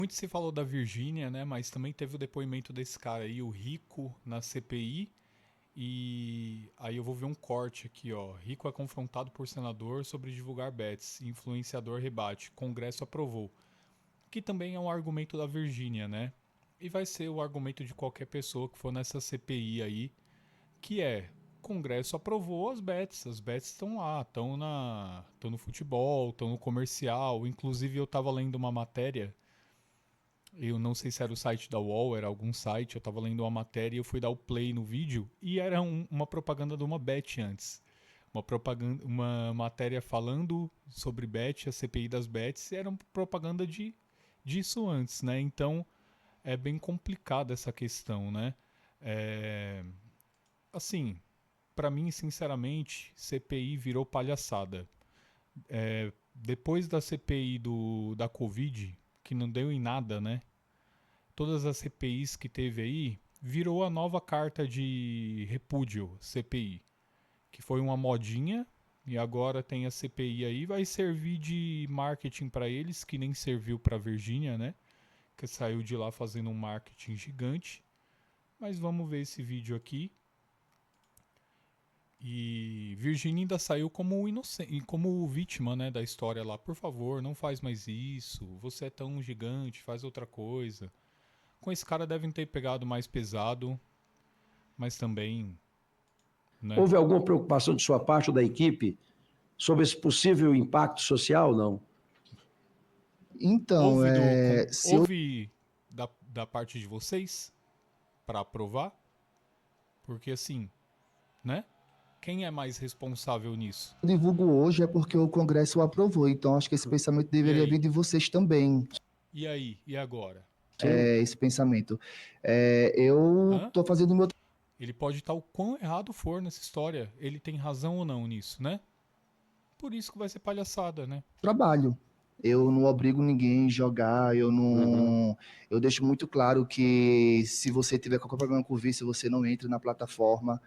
Muito se falou da Virgínia, né? Mas também teve o depoimento desse cara aí, o Rico, na CPI. E aí eu vou ver um corte aqui, ó. Rico é confrontado por senador sobre divulgar bets. Influenciador rebate. Congresso aprovou. Que também é um argumento da Virgínia, né? E vai ser o argumento de qualquer pessoa que for nessa CPI aí, que é: Congresso aprovou as bets estão lá, estão no futebol, estão no comercial. Inclusive eu tava lendo uma matéria, eu não sei se era o site da UOL, era algum site, eu tava lendo uma matéria e eu fui dar o play no vídeo e era uma propaganda de uma bet antes. Uma propaganda, uma matéria falando sobre bet, a CPI das bets, e era uma propaganda disso antes, né? Então é bem complicada essa questão, né? É, assim, pra mim, sinceramente, CPI virou palhaçada. Depois da CPI da Covid, que não deu em nada, né? Todas as CPIs que teve aí, virou a nova carta de repúdio CPI, que foi uma modinha, e agora tem a CPI aí, vai servir de marketing para eles, que nem serviu para Virgínia, né? Que saiu de lá fazendo um marketing gigante. Mas vamos ver esse vídeo aqui. E Virginia ainda saiu como inocente, como vítima, né, da história lá. Por favor, não faz mais isso. Você é tão gigante, faz outra coisa. Com esse cara devem ter pegado mais pesado, mas também, né? Houve alguma preocupação de sua parte ou da equipe sobre esse possível impacto social, não? Então, se eu Houve da parte de vocês para aprovar? Porque assim, né? Quem é mais responsável nisso? divulgo hoje é porque o Congresso o aprovou, então acho que esse pensamento E deveria vir aí? de vocês também, E aí? E agora? Sim. esse pensamento. Eu Hã? estou fazendo o meu Ele pode estar o quão errado for nessa história. Ele tem razão ou não nisso, né? Por isso que vai ser palhaçada, né? trabalho. Eu não obrigo ninguém a jogar, Uhum. eu deixo muito claro que se você tiver qualquer problema com o vício, você não entra na plataforma.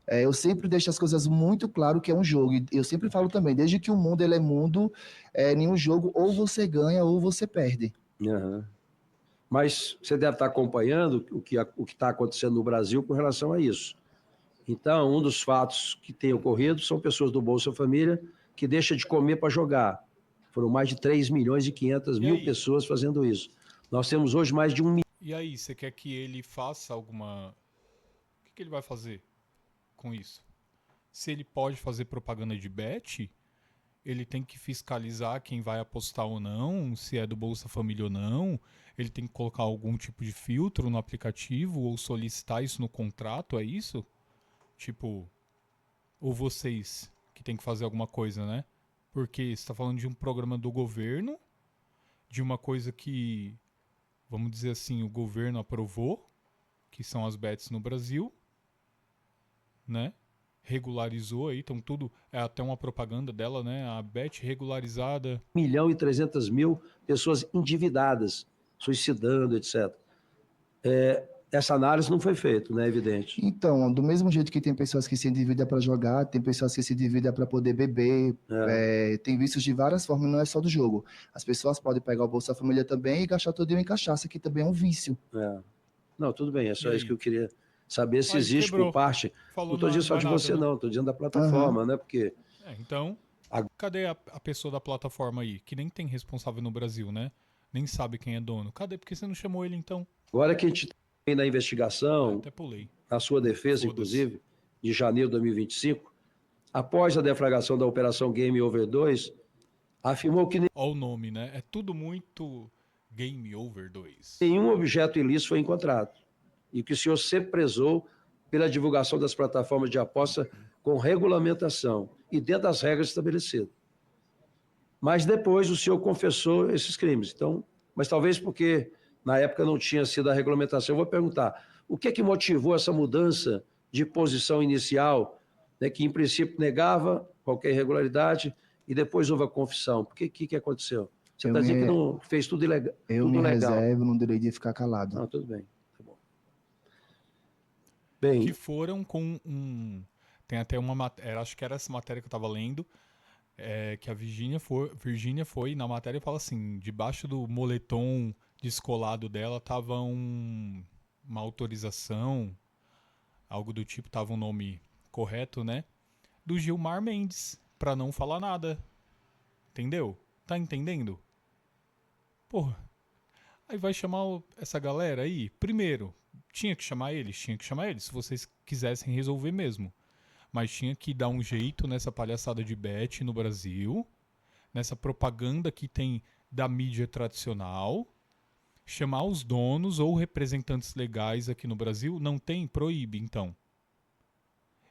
Eu sempre deixo as coisas muito claro que é um jogo. E eu sempre falo também, desde que o mundo ele é mundo, nenhum jogo ou você ganha ou você perde. Uhum. Mas você deve estar acompanhando o que está acontecendo no Brasil com relação a isso. Então, um dos fatos que tem ocorrido são pessoas do Bolsa Família que deixam de comer para jogar. Foram mais de 3 milhões e 500 E mil aí? pessoas fazendo isso. Nós temos hoje mais de 1 milhão. E aí, você quer que ele faça alguma. O que ele vai fazer com isso? Se ele pode fazer propaganda de bet, ele tem que fiscalizar quem vai apostar ou não, se é do Bolsa Família ou não. Ele tem que colocar algum tipo de filtro no aplicativo ou solicitar isso no contrato, é isso? Tipo, ou vocês que tem que fazer alguma coisa, né? Porque você está falando de um programa do governo, de uma coisa que, vamos dizer assim, o governo aprovou, que são as bets no Brasil, né? Regularizou aí, então tudo é até uma propaganda dela, né? A bet regularizada. 1 milhão e 300 mil pessoas endividadas, suicidando, etc. Essa análise não foi feita, né? É evidente. Então, do mesmo jeito que tem pessoas que se endividam para jogar, tem pessoas que se endividam para poder beber, tem vícios de várias formas, não é só do jogo. As pessoas podem pegar o Bolsa Família também e gastar todo em cachaça, que também é um vício. É. Não, tudo bem, é E só isso que aí? eu queria saber se Aí existe por quebrou. parte. Não Falou estou dizendo não só é de nada, você, né? não, estou dizendo da Aham. plataforma, né? Porque Então, cadê a pessoa da plataforma aí? Que nem tem responsável no Brasil, né? Nem sabe quem é dono. Cadê? Por que você não chamou ele então? agora que a gente tem na investigação, Até pulei. na sua defesa, Foda-se. inclusive, de janeiro de 2025, após a deflagração da Operação Game Over 2, afirmou que Ó o nome, né? É tudo muito Game Over 2. nenhum objeto ilícito foi encontrado e que o senhor sempre prezou pela divulgação das plataformas de aposta com regulamentação e dentro das regras estabelecidas. Mas depois o senhor confessou esses crimes. Então, mas talvez porque na época não tinha sido a regulamentação. Eu vou perguntar, o que é que motivou essa mudança de posição inicial, né, que em princípio negava qualquer irregularidade e depois houve a confissão? Por que aconteceu? Você Eu está dizendo que me, não fez tudo, eu tudo me legal. reservo no direito de ficar calado. Não, tudo bem. Tá bom. Que Bem, foram com um. Tem até uma matéria. Acho que era essa matéria que eu tava lendo. Que a Virgínia foi na matéria e fala assim: debaixo do moletom descolado dela tava uma autorização, algo do tipo, tava um nome correto, né? Do Gilmar Mendes, pra não falar nada. Entendeu? Tá entendendo? Porra. Aí vai chamar essa galera aí? Primeiro, tinha que chamar eles? Tinha que chamar eles, se vocês quisessem resolver mesmo. Mas tinha que dar um jeito nessa palhaçada de bet no Brasil, nessa propaganda que tem da mídia tradicional, chamar os donos ou representantes legais aqui no Brasil, não tem? Proíbe, então.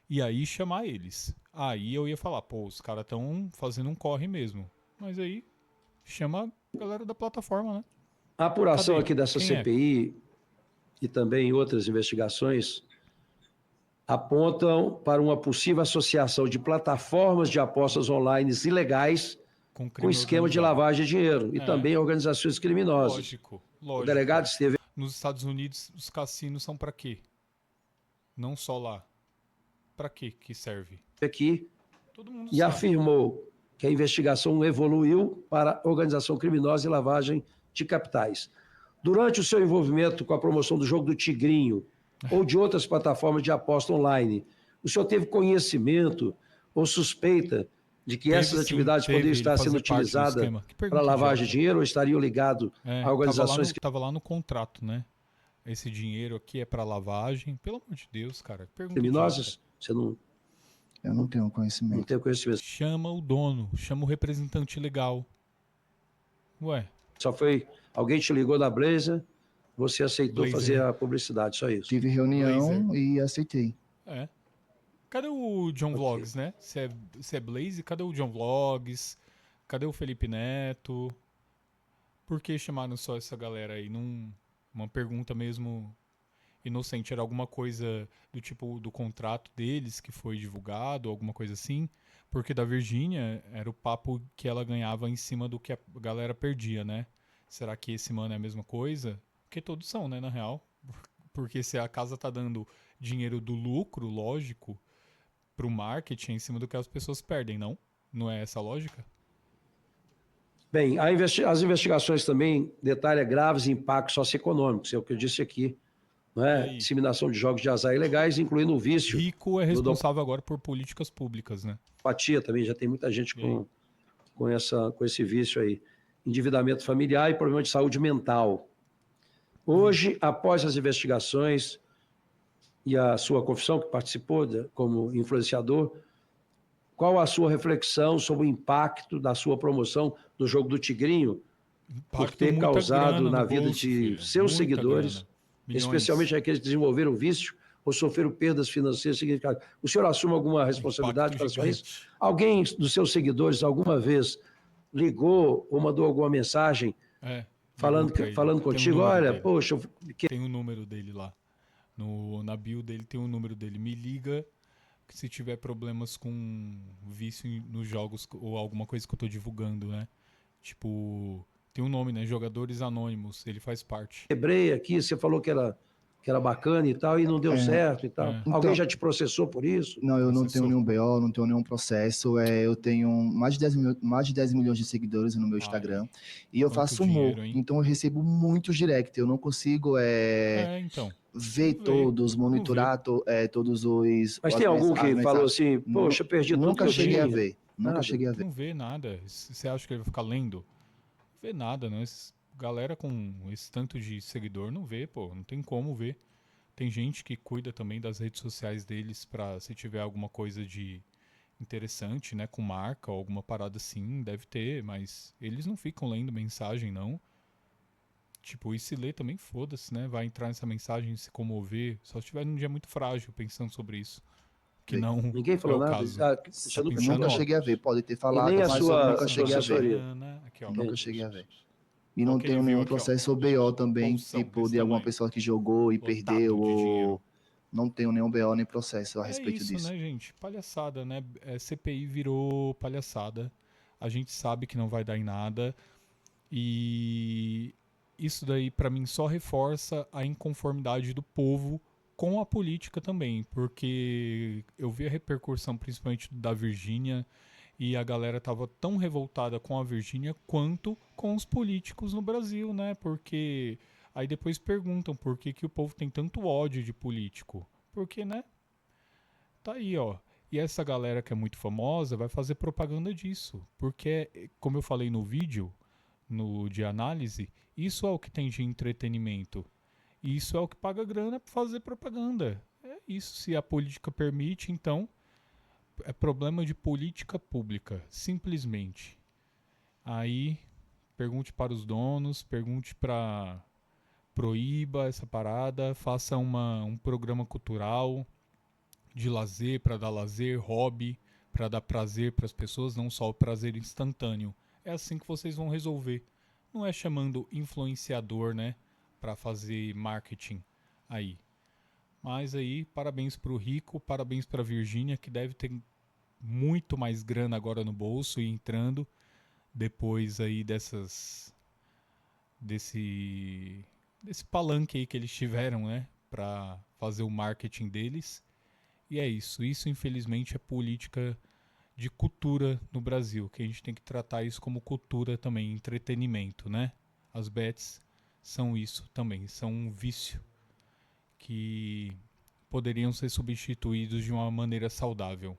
E aí chamar eles. Aí eu ia falar, pô, os caras estão fazendo um corre mesmo. Mas aí chama a galera da plataforma, né? A apuração Cadê? aqui dessa Quem é? CPI e também outras investigações apontam para uma possível associação de plataformas de apostas online ilegais Com com crime esquema de organizado. lavagem de dinheiro e É. também organizações criminosas. Lógico, O lógico. delegado esteve Nos Estados Unidos, os cassinos são pra quê? Não só lá. Pra quê que serve? aqui Todo mundo e sabe. afirmou que a investigação evoluiu para organização criminosa e lavagem de capitais. Durante o seu envolvimento com a promoção do jogo do Tigrinho ou de outras plataformas de aposta online, o senhor teve conhecimento ou suspeita de que essas atividades poderiam estar sendo utilizadas para lavagem de dinheiro ou estariam ligados a organizações tava lá no contrato, né? Esse dinheiro aqui é pra lavagem. Pelo amor de Deus, cara. Pergunta criminosas? idiota. Você não Eu não tenho conhecimento. tem conhecimento. Chama o dono, chama o representante legal. Ué, Só foi alguém te ligou da Blazer, você aceitou Blazer. fazer a publicidade, só isso. Tive reunião e aceitei. é. Cadê o John Ok. Vlogs, né? Se é Blaze, cadê o John Vlogs? Cadê o Felipe Neto? Por que chamaram só essa galera aí? Uma pergunta mesmo inocente. Era alguma coisa do tipo do contrato deles que foi divulgado, alguma coisa assim? Porque da Virgínia era o papo que ela ganhava em cima do que a galera perdia, né? Será que esse mano é a mesma coisa? Porque todos são, né, na real. Porque se a casa tá dando dinheiro do lucro, lógico, pro marketing em cima do que as pessoas perdem, não? Não é essa a lógica? Bem, as investigações também detalham graves impactos socioeconômicos, é o que eu disse aqui. Não E é? aí? Disseminação de jogos de azar ilegais, incluindo o vício. Rico é responsável agora por políticas públicas, né? Apatia também, já tem muita gente E aí? com esse vício aí. Endividamento familiar e problema de saúde mental. Hoje, após as investigações e a sua confissão, que participou como influenciador, qual a sua reflexão sobre o impacto da sua promoção do jogo do Tigrinho por Impacto ter muita causado grana na no vida bolso, de filho. seus Muita seguidores, grana. Milhões. especialmente aqueles que desenvolveram vício ou sofreram perdas financeiras significativas? O senhor assume alguma responsabilidade Impacto para isso? gigante. Alguém dos seus seguidores alguma vez ligou ou mandou alguma mensagem É, falando ligou pra ele. falando Tem o contigo? número Olha, dele. poxa, Tem o número dele lá. Na bio dele tem o número dele. Me liga que se tiver problemas com vício nos jogos ou alguma coisa que eu tô divulgando, né? Tipo, tem um nome, né? Jogadores Anônimos. Ele faz parte. quebrei aqui, você falou que era bacana e tal, e não deu certo e tal. É. Alguém Então- já te processou por isso? Não, eu não Processou. tenho nenhum BO, não tenho nenhum processo. Eu tenho mais de 10 milhões de seguidores no meu Instagram. E eu Quanto faço dinheiro, humor. hein? Então eu recebo muitos direct. Eu não consigo Então. ver Não vê, todos, monitorar todos os. Mas as tem algum mensagens. que falou assim, poxa, perdi tudo que Nunca eu cheguei a tinha. ver. Nunca Nada. cheguei a ver. Não vê nada. Você acha que ele vai ficar lendo? Não vê nada, né? Galera com esse tanto de seguidor não vê, pô. Não tem como ver. Tem gente que cuida também das redes sociais deles pra se tiver alguma coisa de interessante, né? Com marca ou alguma parada assim, deve ter, mas eles não ficam lendo mensagem, não. Tipo, e se ler também, foda-se, né? Vai entrar nessa mensagem e se comover. Só se estiver num dia muito frágil pensando sobre isso. Que Sim. não Ninguém falou é o nada. caso. Ah, Tá você nunca pensando, Nunca ó, cheguei a ver. Pode ter falado, nem a mas sua eu nunca cheguei a ver. assessoria. Aqui, ó. Nunca cheguei a ver. E não Ó, que ele tenho viu nenhum aqui, ó. processo ou BO também, Bolsão tipo, desse de alguma tamanho. pessoa que jogou e Lotado perdeu, de dinheiro. ou não tenho nenhum BO nem processo a É respeito isso, disso. né, gente? Palhaçada, né? CPI virou palhaçada. A gente sabe que não vai dar em nada. E isso daí, pra mim, só reforça a inconformidade do povo com a política também. Porque eu vi a repercussão, principalmente da Virgínia, E a galera tava tão revoltada com a Virgínia quanto com os políticos no Brasil, né? Porque aí depois perguntam por que, que o povo tem tanto ódio de político. Porque, né? Tá aí, ó. E essa galera que é muito famosa vai fazer propaganda disso. Porque, como eu falei no vídeo, no de análise, isso é o que tem de entretenimento. E isso é o que paga grana para fazer propaganda. É isso. Se a política permite, então é problema de política pública, simplesmente. Aí pergunte para os donos, pergunte para proíba essa parada, faça um programa cultural de lazer para dar lazer, hobby, para dar prazer para as pessoas, não só o prazer instantâneo. É assim que vocês vão resolver. Não é chamando influenciador, né, para fazer marketing aí. Mas aí, parabéns pro Rico, parabéns pra Virgínia, que deve ter muito mais grana agora no bolso e entrando depois aí desse palanque aí que eles tiveram, né, pra fazer o marketing deles. E é isso. Isso, infelizmente, é política de cultura no Brasil, que a gente tem que tratar isso como cultura também, entretenimento, né? As bets são isso também, são um vício que poderiam ser substituídos de uma maneira saudável.